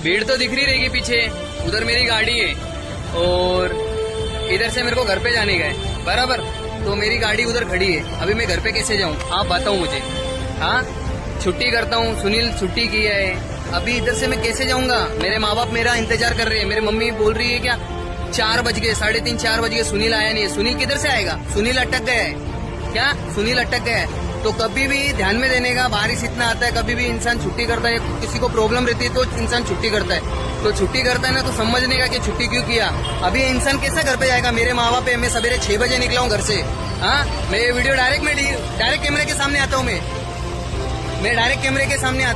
भीड़ तो दिख रही रहेगी पीछे, उधर मेरी गाड़ी है और इधर से मेरे को घर पे जाने का है बराबर। तो मेरी गाड़ी उधर खड़ी है, अभी मैं घर पे कैसे जाऊं आप बताओ मुझे। हाँ छुट्टी करता हूँ, सुनील छुट्टी की है, अभी इधर से मैं कैसे जाऊंगा। मेरे माँ बाप मेरा इंतजार कर रहे हैं, मेरी मम्मी बोल रही है क्या 4 बज गए, 3:30 4 बज गए, सुनील आया नहीं है। सुनील किधर से आएगा, सुनील अटक गया है क्या, सुनील अटक गया है। तो कभी भी ध्यान में देने का, बारिश इतना आता है, कभी भी इंसान छुट्टी करता है, किसी को प्रॉब्लम रहती है तो इंसान छुट्टी करता है। तो छुट्टी करता है ना तो समझने का कि छुट्टी क्यों किया। अभी इंसान कैसा घर पे जाएगा, मेरे माँ बाप है, मैं सवेरे 6 बजे निकला हूँ घर से। हाँ मैं ये वीडियो डायरेक्ट कैमरे के सामने आता हूँ, मैं डायरेक्ट कैमरे के सामने आता हूँ।